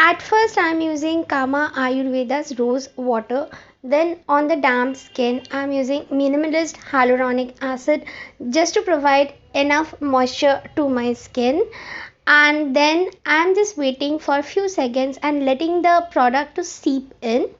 At first I'm using Kama Ayurveda's rose water. Then on the damp skin I'm using Minimalist Hyaluronic Acid just to provide enough moisture to my skin. And then I'm just waiting for a few seconds and letting the product to seep in.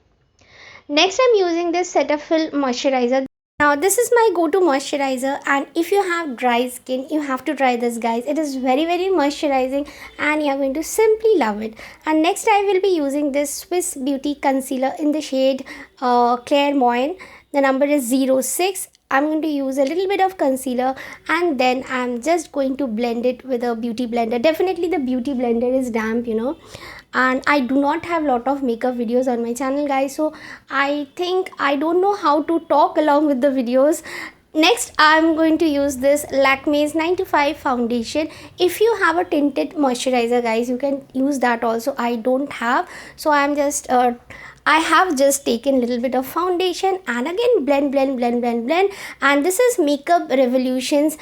Next I'm using this Cetaphil Moisturizer. Now this is my go-to moisturizer, and if you have dry skin you have to try this, guys. It is very moisturizing and you are going to simply love it. And next I will be using this Swiss Beauty concealer in the shade Clairvoyant. The number is 06. I'm going to use a little bit of concealer and then I'm just going to blend it with a beauty blender. Definitely the beauty blender is damp, and I do not have lot of makeup videos on my channel, guys, so I think I don't know how to talk along with the videos. Next I'm going to use this Lakme's 9 to 5 foundation. If you have a tinted moisturizer, guys, you can use that also. I don't have, so I have just taken a little bit of foundation and again blend. And this is Makeup Revolution's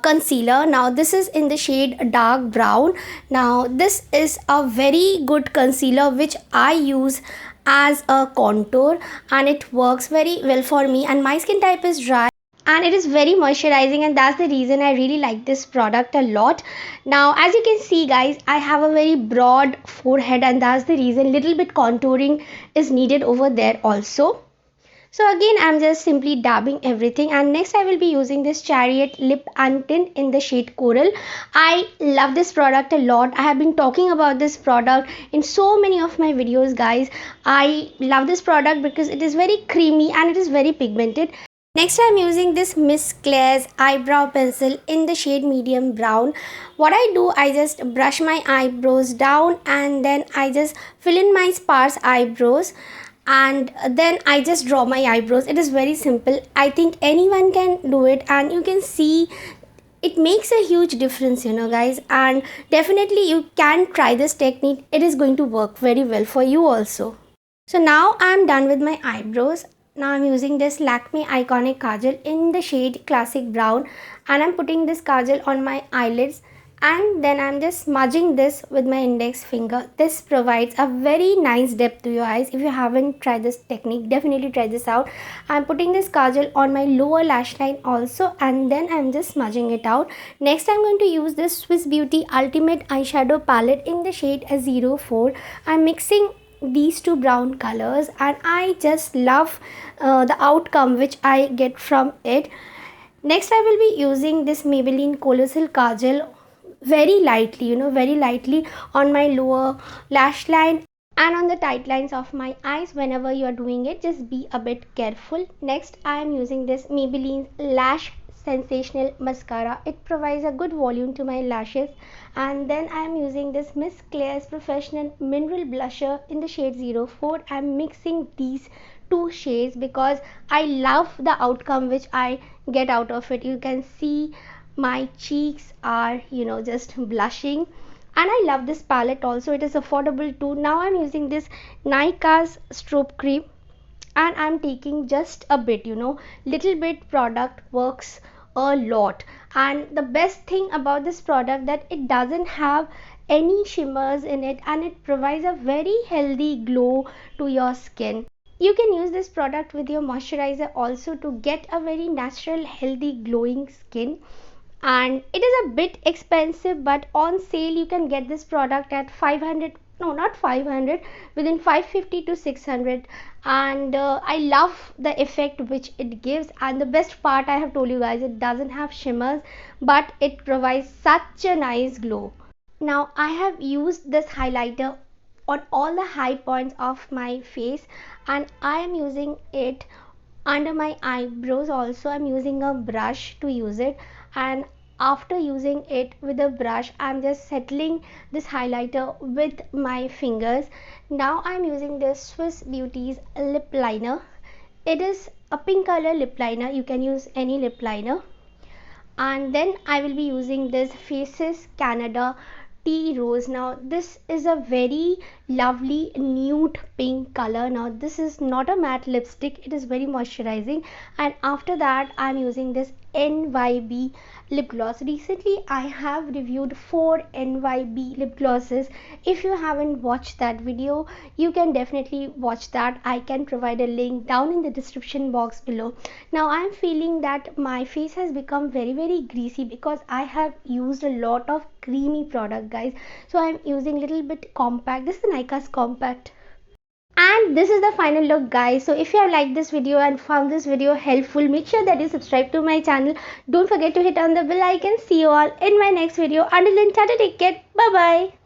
concealer. Now this is in the shade dark brown. Now this is a very good concealer which I use as a contour, and it works very well for me, and my skin type is dry and it is very moisturizing, and that's the reason I really like this product a lot. Now as you can see, guys, I have a very broad forehead, and that's the reason little bit contouring is needed over there also. So again I'm just simply dabbing everything, and next I will be using this Chariot lip and tint in the shade Coral. I love this product a lot. I have been talking about this product in so many of my videos, guys. I love this product because it is very creamy and it is very pigmented. Next I'm using this Miss Claire's eyebrow pencil in the shade medium brown. What I do, I just brush my eyebrows down and then I just fill in my sparse eyebrows, and then I just draw my eyebrows. It is very simple. I think anyone can do it, and you can see it makes a huge difference, guys, and definitely you can try this technique. It is going to work very well for you also. So now I'm done with my eyebrows. Now I'm using this Lakme Iconic Kajal in the shade Classic Brown, and I'm putting this Kajal on my eyelids, and then I'm just smudging this with my index finger. This provides a very nice depth to your eyes. If you haven't tried this technique, definitely try this out. I'm putting this Kajal on my lower lash line also, and then I'm just smudging it out. Next I'm going to use this Swiss Beauty Ultimate Eyeshadow Palette in the shade 04. I'm mixing these two brown colors and I just love the outcome which I get from it. Next I will be using this Maybelline Collossal Kajal very lightly on my lower lash line and on the tight lines of my eyes. Whenever you are doing it, just be a bit careful. Next I am using this Maybelline Lash Sensational Mascara. It provides a good volume to my lashes. And then I am using this Miss Claire's Professional Mineral Blusher in the shade 04. I am mixing these two shades because I love the outcome which I get out of it. You can see my cheeks are just blushing, and I love this palette also. It is affordable too. Now I'm using this Nykaa's Strobe cream, and I'm taking just a bit, little bit product works a lot. And the best thing about this product that it doesn't have any shimmers in it, and it provides a very healthy glow to your skin. You can use this product with your moisturizer also to get a very natural, healthy, glowing skin. And it is a bit expensive, but on sale you can get this product at 500, no not 500, within 550 to 600. And I love the effect which it gives. And the best part, I have told you guys, it doesn't have shimmers, but it provides such a nice glow. Now I have used this highlighter on all the high points of my face, and I am using it under my eyebrows also. I'm using a brush to use it, and after using it with a brush I'm just settling this highlighter with my fingers. Now I'm using this Swiss Beauty's lip liner. It is a pink color lip liner. You can use any lip liner. And then I will be using this Faces Canada Tea Rose. Now this is a very lovely nude pink color. Now this is not a matte lipstick, it is very moisturizing. And after that I'm using this NYB lip gloss. Recently I have reviewed 4 NYB lip glosses. If you haven't watched that video, you can definitely watch that. I can provide a link down in the description box below. Now I am feeling that my face has become very greasy because I have used a lot of creamy product, guys. So I am using little bit compact. This is the Nykaa's compact. And this is the final look, guys. So if you have liked this video and found this video helpful, make sure that you subscribe to my channel. Don't forget to hit on the bell icon. See you all in my next video. Until then, tata, take care. Bye bye.